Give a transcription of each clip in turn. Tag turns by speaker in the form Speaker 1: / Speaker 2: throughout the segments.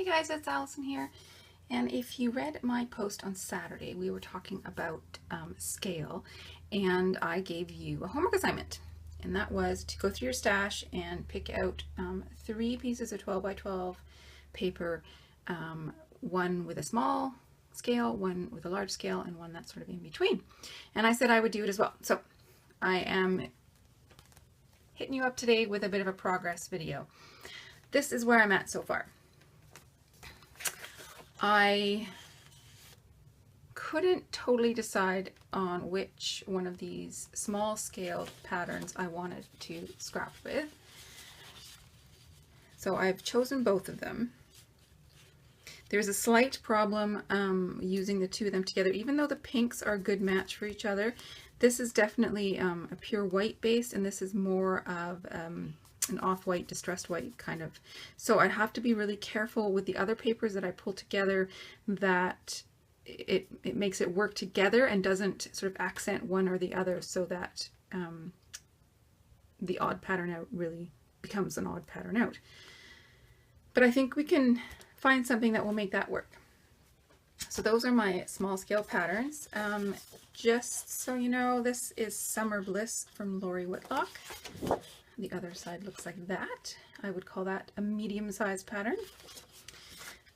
Speaker 1: guys, it's Allison here, and if you read my post on Saturday, we were talking about scale, and I gave you a homework assignment, and that was to go through your stash and pick out 3 pieces of 12 by 12 paper, one with a small scale, one with a large scale, and one that's sort of in between. And I said I would do it as well. So I am hitting you up today with a bit of a progress video. This is where I'm at so far. I couldn't totally decide on which one of these small scale patterns I wanted to scrap with. So I've chosen both of them. There's a slight problem using the two of them together. Even though the pinks are a good match for each other, this is definitely a pure white base, and this is more of an off-white, distressed white kind of. So I have to be really careful with the other papers that I pull together that it makes it work together and doesn't sort of accent one or the other, so that the odd pattern out really becomes an odd pattern out. But I think we can find something that will make that work. So those are my small scale patterns. Just so you know, this is Summer Bliss from Lori Whitlock. The other side looks like that. I would call that a medium-sized pattern.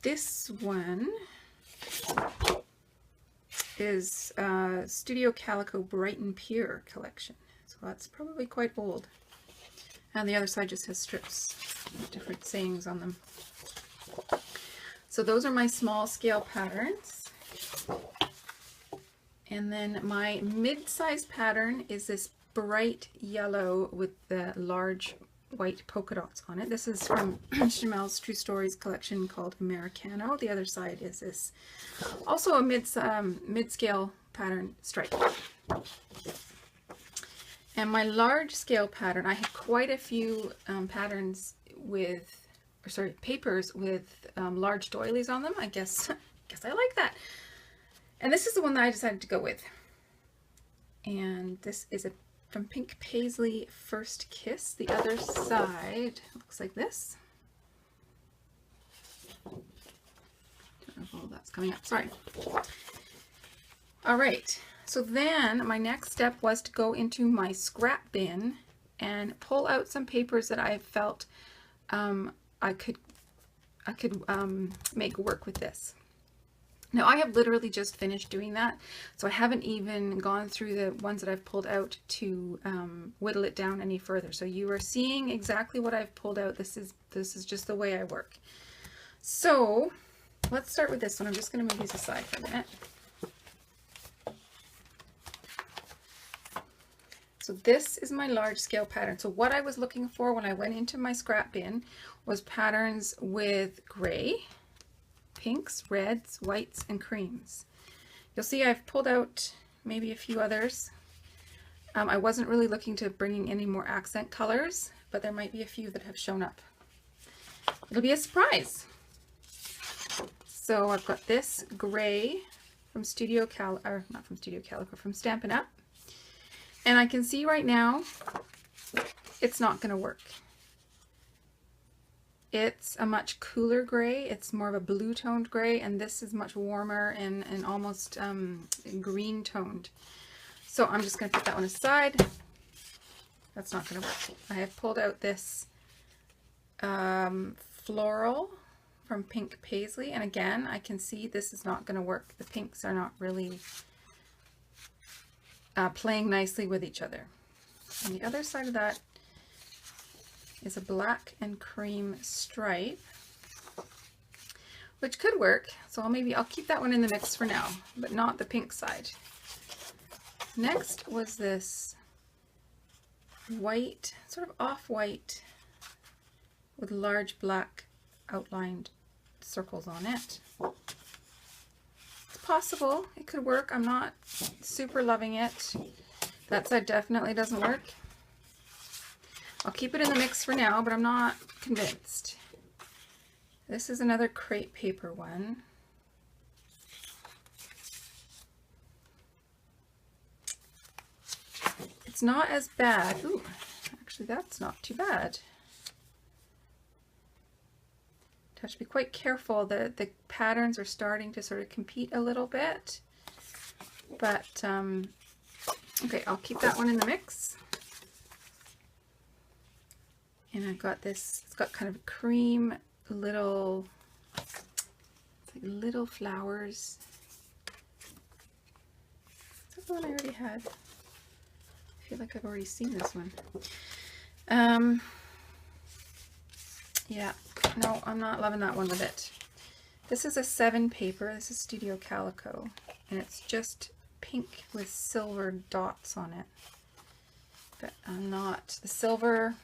Speaker 1: This one is Studio Calico Brighton Pure collection. So that's probably quite old. And the other side just has strips with different sayings on them. So those are my small scale patterns. And then my mid-size pattern is this bright yellow with the large white polka dots on it. This is from Chamel's True Stories collection called Americano. The other side is this, also a mid-scale pattern stripe. And my large scale pattern, I had quite a few patterns with, or sorry, papers with large doilies on them. I guess I like that. And this is the one that I decided to go with. And this is from Pink Paisley First Kiss. The other side looks like this. Don't know if all that's coming up, sorry. All right, so then my next step was to go into my scrap bin and pull out some papers that I felt I could make work with this. Now I have literally just finished doing that, so I haven't even gone through the ones that I've pulled out to whittle it down any further. So you are seeing exactly what I've pulled out. This is just the way I work. So let's start with this one. I'm just going to move these aside for a minute. So this is my large scale pattern. So what I was looking for when I went into my scrap bin was patterns with gray, pinks, reds, whites, and creams. You'll see I've pulled out maybe a few others. I wasn't really looking to bring in any more accent colors, but there might be a few that have shown up. It'll be a surprise. So I've got this gray from from Stampin' Up. And I can see right now it's not going to work. It's a much cooler gray. It's more of a blue toned gray, and this is much warmer and almost green toned. So I'm just going to put that one aside. That's not going to work. I have pulled out this floral from Pink Paisley, and again I can see this is not going to work. The pinks are not really playing nicely with each other. And the other side of that is a black and cream stripe, which could work. So I'll keep that one in the mix for now, but not the pink side. Next was this white, sort of off-white with large black outlined circles on it. Possible, it could work. I'm not super loving it. That side definitely doesn't work. I'll keep it in the mix for now, but I'm not convinced. This is another crepe paper one. It's not as bad. Ooh, actually that's not too bad. have to be quite careful. The patterns are starting to sort of compete a little bit. But, okay, I'll keep that one in the mix. And I've got this, it's got kind of a cream little, it's like little flowers. Is that the one I already had? I feel like I've already seen this one. Yeah, no, I'm not loving that one with it. This is a 7 paper. This is Studio Calico, and it's just pink with silver dots on it. But I'm not, the silver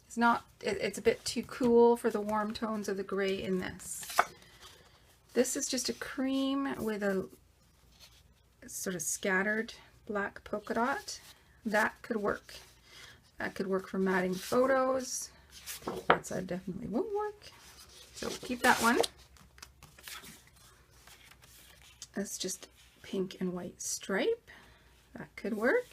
Speaker 1: is not, it's a bit too cool for the warm tones of the gray in this. This is just a cream with a sort of scattered black polka dot. That could work. That could work for matting photos. That side definitely won't work. So keep that one. That's just pink and white stripe. That could work.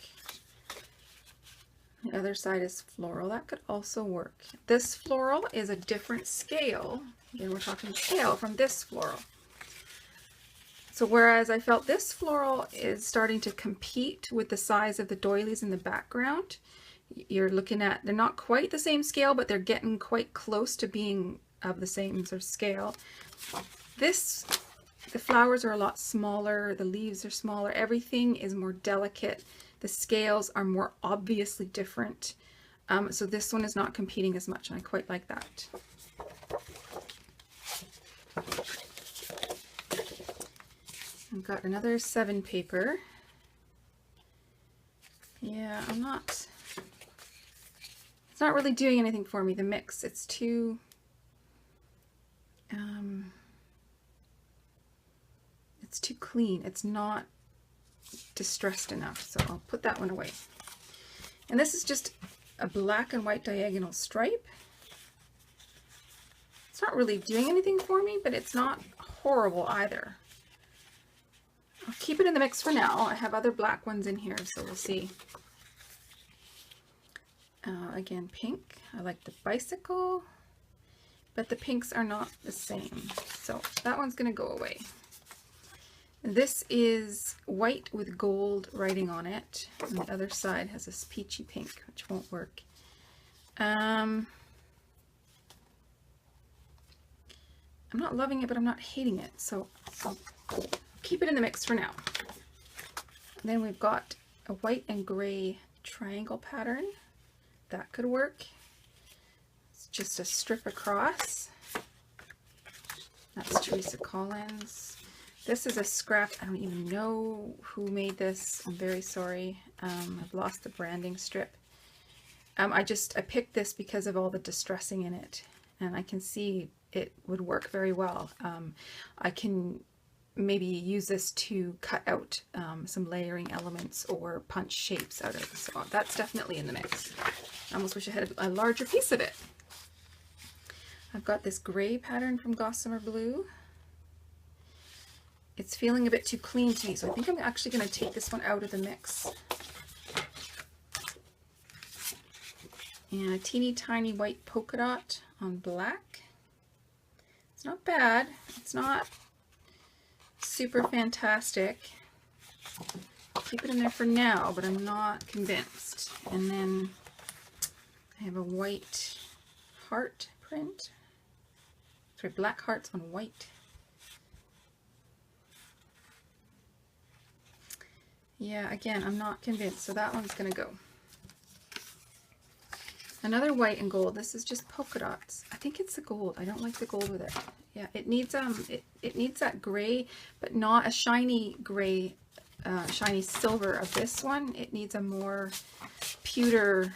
Speaker 1: The other side is floral. That could also work. This floral is a different scale. Again, we're talking scale from this floral. So whereas I felt this floral is starting to compete with the size of the doilies in the background, you're looking at, they're not quite the same scale, but they're getting quite close to being of the same sort of scale. This, the flowers are a lot smaller, the leaves are smaller, everything is more delicate, the scales are more obviously different. So this one is not competing as much, and I quite like that. I've got another 7 paper. Yeah, it's not really doing anything for me, the mix. It's too, it's too clean. It's not distressed enough, so I'll put that one away. And this is just a black and white diagonal stripe. It's not really doing anything for me, but it's not horrible either. I'll keep it in the mix for now. I have other black ones in here, so we'll see. Again, pink. I like the bicycle, but the pinks are not the same. So that one's going to go away. This is white with gold writing on it. And the other side has this peachy pink, which won't work. I'm not loving it, but I'm not hating it. So I'll keep it in the mix for now. And then we've got a white and gray triangle pattern. That could work. It's just a strip across. That's Teresa Collins. This is a scrap. I don't even know who made this. I'm very sorry. I've lost the branding strip. I picked this because of all the distressing in it, and I can see it would work very well. I can maybe use this to cut out some layering elements or punch shapes out of it. So that's definitely in the mix. I almost wish I had a larger piece of it. I've got this gray pattern from Gossamer Blue. It's feeling a bit too clean to me, so I think I'm actually going to take this one out of the mix. And a teeny tiny white polka dot on black. It's not bad. It's not super fantastic. Keep it in there for now, but I'm not convinced. And then I have a white heart print. Sorry, black hearts on white. Yeah, again, I'm not convinced, so that one's gonna go. Another white and gold. This is just polka dots. I think it's the gold. I don't like the gold with it. Yeah, it needs it needs that gray, but not a shiny gray, shiny silver of this one. It needs a more pewter,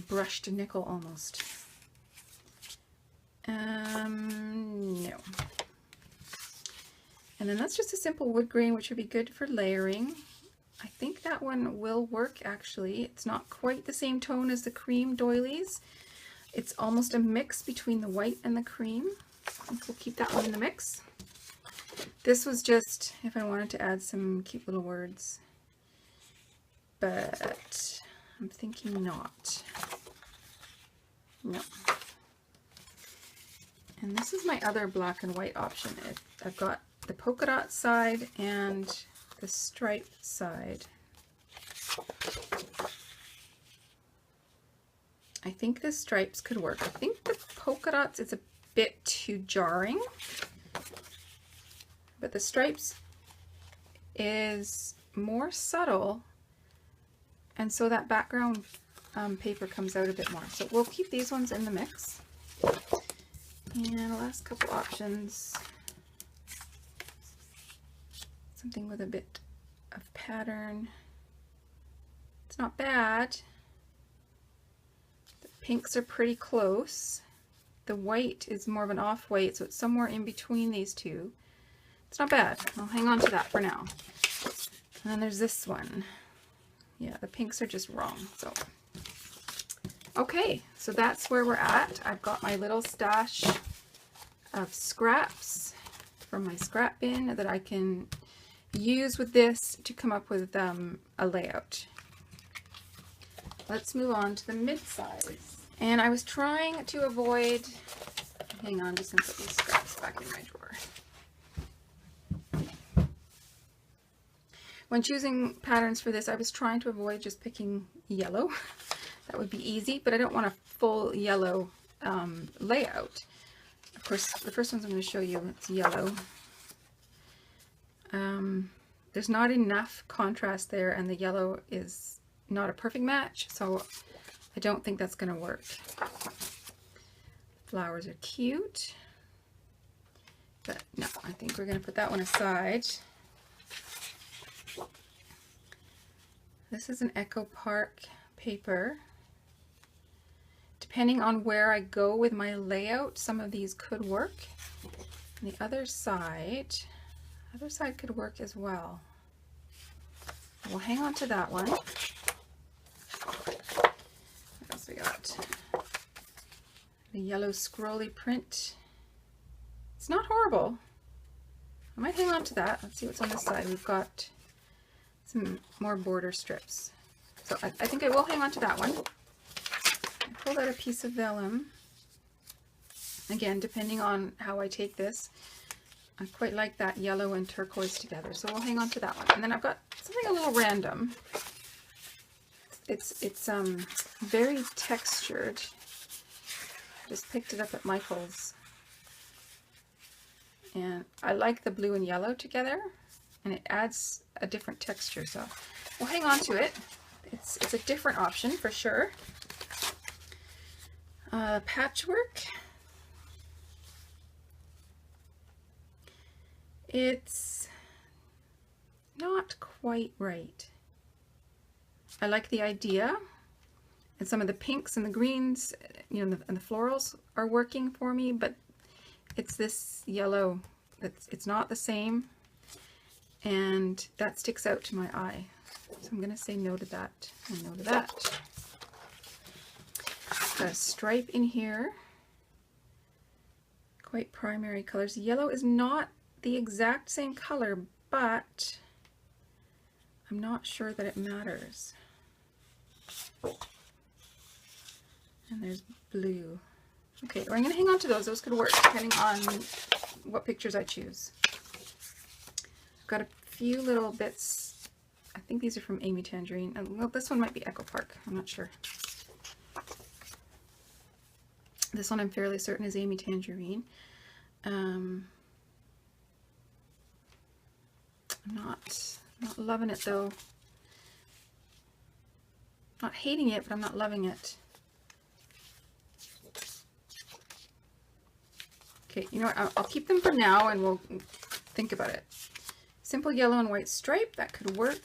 Speaker 1: brushed nickel almost. No. And then that's just a simple wood grain, which would be good for layering. I think that one will work actually. It's not quite the same tone as the cream doilies. It's almost a mix between the white and the cream. I think we'll keep that one in the mix. This was just if I wanted to add some cute little words, but I'm thinking not. No. And this is my other black and white option. I've got the polka dot side and the stripe side. I think the stripes could work. I think the polka dots is a bit too jarring, but the stripes is more subtle, and so that background paper comes out a bit more. So we'll keep these ones in the mix. And the last couple options, something with a bit of pattern. It's not bad. The pinks are pretty close. The white is more of an off-white, so it's somewhere in between these two. It's not bad. I'll hang on to that for now. And then there's this one. Yeah, the pinks are just wrong. So, okay, so that's where we're at. I've got my little stash of scraps from my scrap bin that I can use with this to come up with a layout. Let's move on to the mid-size. And I was trying to avoid, hang on, just gonna put these scraps back in my drawer. When choosing patterns for this, I was trying to avoid just picking yellow. That would be easy, but I don't want a full yellow layout. Of course, the first ones I'm going to show you, it's yellow. There's not enough contrast there, and the yellow is not a perfect match, so I don't think that's going to work. Flowers are cute, but no, I think we're going to put that one aside. This is an Echo Park paper. Depending on where I go with my layout, some of these could work. And the other side could work as well. We'll hang on to that one. What else we got? The yellow scrolly print. It's not horrible. I might hang on to that. Let's see what's on this side. We've got some more border strips. So I think I will hang on to that one. I pulled out a piece of vellum. Again, depending on how I take this, I quite like that yellow and turquoise together. So we'll hang on to that one. And then I've got something a little random. It's very textured. I just picked it up at Michael's. And I like the blue and yellow together, and it adds a different texture, so we'll hang on to it. It's a different option for sure. Patchwork. It's not quite right. I like the idea, and some of the pinks and the greens, you know, and the florals are working for me, but it's this yellow it's not the same, and that sticks out to my eye. So I'm going to say no to that and no to that. Got a stripe in here. Quite primary colors. Yellow is not the exact same color, but I'm not sure that it matters. And there's blue. Okay, we're going to hang on to those. Those could work depending on what pictures I choose. I've got a few little bits. I think these are from Amy Tangerine. Well, this one might be Echo Park. I'm not sure. This one I'm fairly certain is Amy Tangerine. I'm not loving it though. Not hating it, but I'm not loving it. Okay, you know what, I'll keep them for now and we'll think about it. Simple yellow and white stripe, that could work.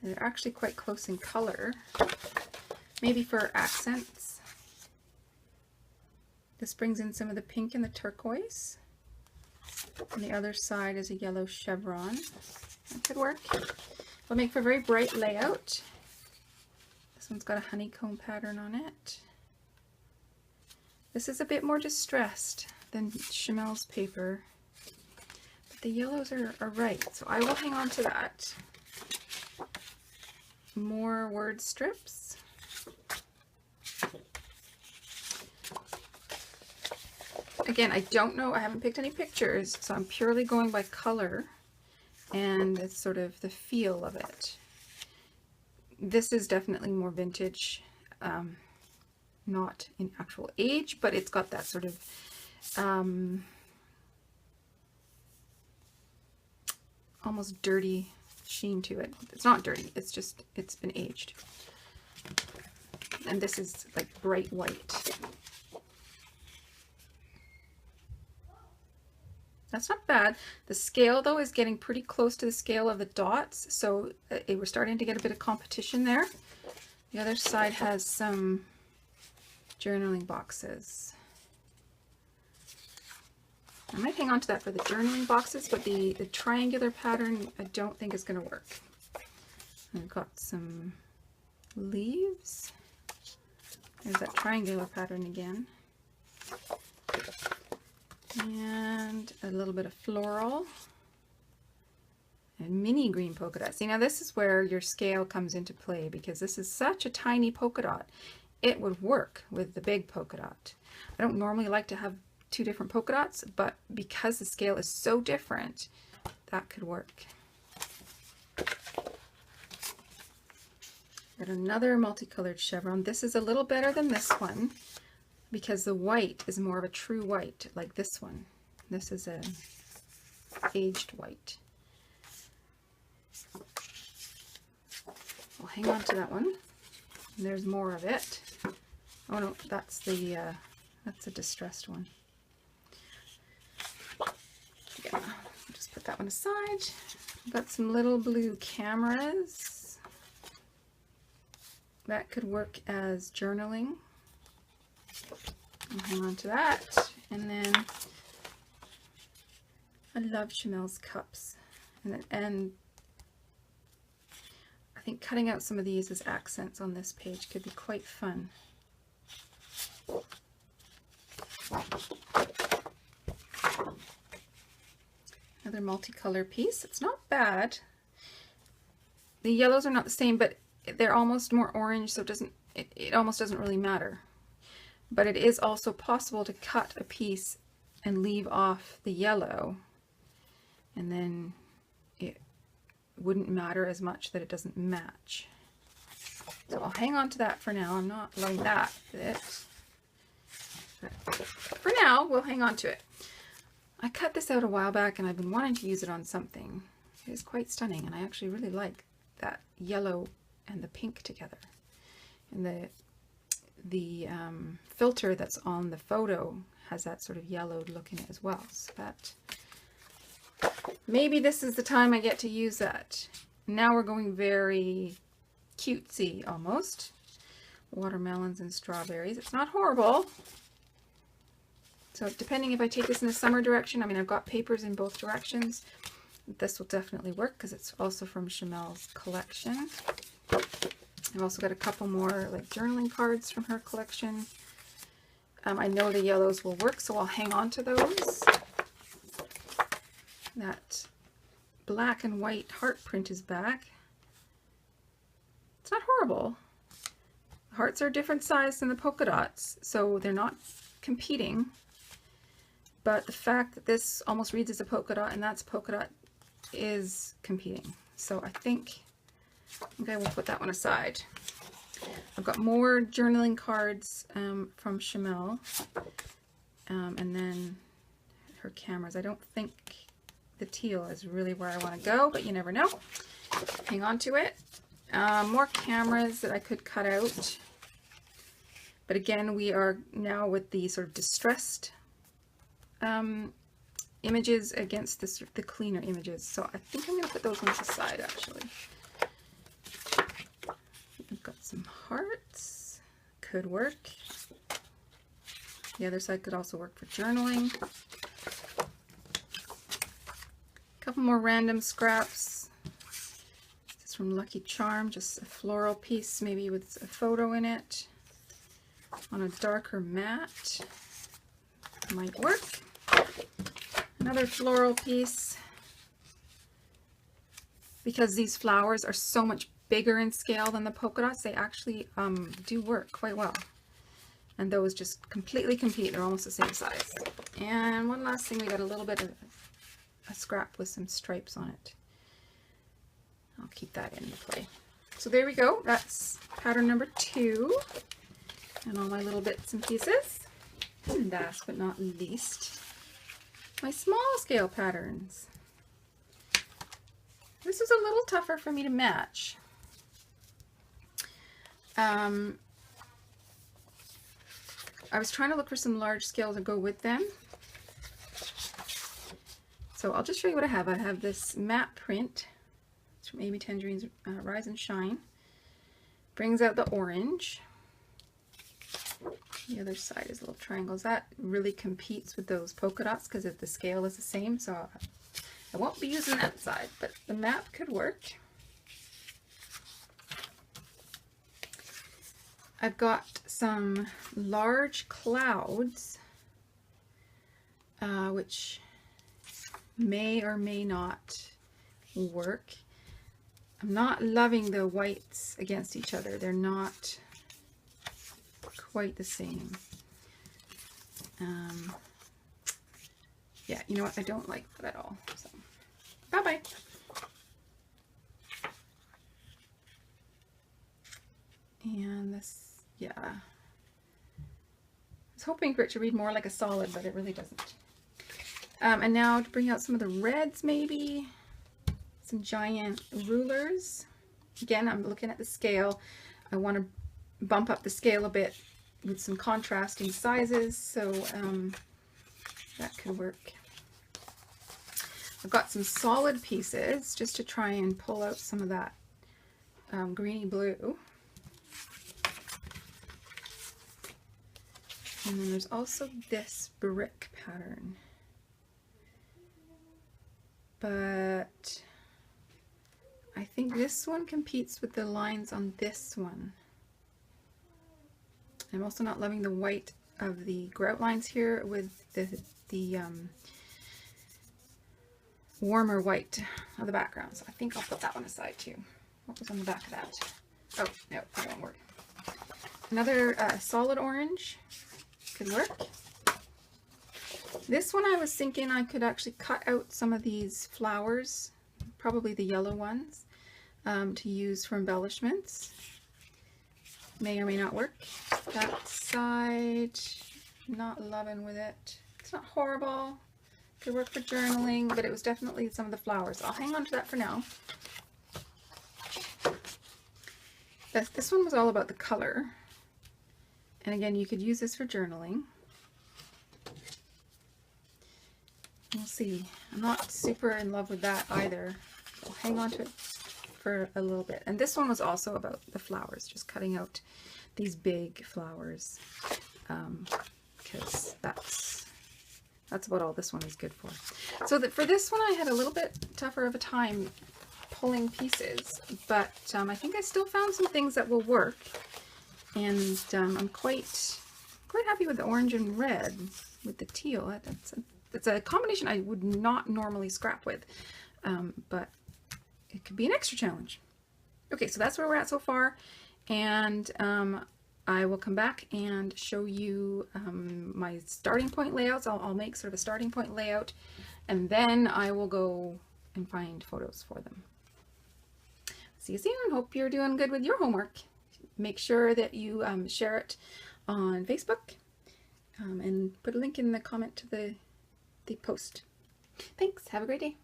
Speaker 1: They're actually quite close in color. Maybe for accents. This brings in some of the pink and the turquoise. On the other side is a yellow chevron. That could work. It'll make for a very bright layout. This one's got a honeycomb pattern on it. This is a bit more distressed than Chamel's paper, but the yellows are right, so I will hang on to that. More word strips. Again, I don't know, I haven't picked any pictures, so I'm purely going by color and it's sort of the feel of it. This is definitely more vintage, not in actual age, but it's got that sort of almost dirty sheen to it. It's not dirty, it's just, it's been aged. And this is like bright white. That's not bad. The scale though is getting pretty close to the scale of the dots, so we're starting to get a bit of competition there. The other side has some journaling boxes. I might hang on to that for the journaling boxes, but the triangular pattern I don't think is going to work. I've got some leaves. There's that triangular pattern again. And a little bit of floral. And mini green polka dot. See, now this is where your scale comes into play, because this is such a tiny polka dot. It would work with the big polka dot. I don't normally like to have two different polka dots, but because the scale is so different, that could work. Got another multicolored chevron. This is a little better than this one because the white is more of a true white, like this one. This is a aged white. I'll hang on to that one. And there's more of it. Oh no, that's a distressed one. Yeah, I'll just put that one aside. I've got some little blue cameras. That could work as journaling. I'll hang on to that. And then I love Chamel's cups. And I think cutting out some of these as accents on this page could be quite fun. Another multicolor piece. It's not bad. The yellows are not the same, but they're almost more orange, so it almost doesn't really matter. But it is also possible to cut a piece and leave off the yellow, and then it wouldn't matter as much that it doesn't match. So I'll hang on to that for now. I'm not letting that fit. But for now, we'll hang on to it. I cut this out a while back and I've been wanting to use it on something. It is quite stunning, and I actually really like that yellow and the pink together. And the filter that's on the photo has that sort of yellowed look in it as well. So that maybe this is the time I get to use that. Now we're going very cutesy almost. Watermelons and strawberries. It's not horrible. So depending if I take this in the summer direction, I mean, I've got papers in both directions. This will definitely work because it's also from Chamel's collection. I've also got a couple more like journaling cards from her collection. I know the yellows will work, so I'll hang on to those. That black and white heart print is back. It's not horrible. The hearts are a different size than the polka dots, so they're not competing. But the fact that this almost reads as a polka dot and that's a polka dot is competing. So I think I will put that one aside. I've got more journaling cards from Chamel, and then her cameras. I don't think the teal is really where I want to go, but you never know. Hang on to it. More cameras that I could cut out. But again, we are now with the sort of distressed images against the cleaner images. So I think I'm going to put those ones aside actually. I've got some hearts. Could work. The other side could also work for journaling. A couple more random scraps. This is from Lucky Charm, just a floral piece, maybe with a photo in it. On a darker mat. Might work. Another floral piece. Because these flowers are so much bigger in scale than the polka dots, they actually do work quite well. And those just completely compete. They're almost the same size. And one last thing, we got a little bit of a scrap with some stripes on it. I'll keep that into play. So there we go. That's pattern number 2. And all my little bits and pieces. And last but not least, my small scale patterns. This is a little tougher for me to match. I was trying to look for some large scale to go with them. So I'll just show you what I have. I have this matte print. It's from Amy Tangerine's Rise and Shine. Brings out the orange. The other side is little triangles. That really competes with those polka dots because the scale is the same. So I won't be using that side, but the map could work. I've got some large clouds, which may or may not work. I'm not loving the whites against each other. They're not quite the same. Yeah, you know what? I don't like that at all. So, bye-bye. And this, yeah. I was hoping for it to read more like a solid, but it really doesn't. And now to bring out some of the reds, maybe. Some giant rulers. Again, I'm looking at the scale. I want to bump up the scale a bit with some contrasting sizes, so that could work. I've got some solid pieces just to try and pull out some of that greeny blue. And then there's also this brick pattern. But I think this one competes with the lines on this one. I'm also not loving the white of the grout lines here with the warmer white of the background. So I think I'll put that one aside too. What was on the back of that? Oh, no, that won't work. Another solid orange could work. This one I was thinking I could actually cut out some of these flowers, probably the yellow ones, to use for embellishments. May or may not work. That side, not loving with it. It's not horrible. Could work for journaling, but it was definitely some of the flowers. I'll hang on to that for now. This one was all about the color. And again, you could use this for journaling. We'll see. I'm not super in love with that either. I'll hang on to it for a little bit. And this one was also about the flowers, just cutting out these big flowers, because that's about all this one is good for. So for this one I had a little bit tougher of a time pulling pieces, but I think I still found some things that will work, and I'm quite happy with the orange and red with the teal. It's a combination I would not normally scrap with, but it could be an extra challenge. Okay, so that's where we're at so far, and I will come back and show you my starting point layouts. I'll make sort of a starting point layout, and then I will go and find photos for them. See you soon. Hope you're doing good with your homework. Make sure that you share it on Facebook, and put a link in the comment to the post. Thanks. Have a great day.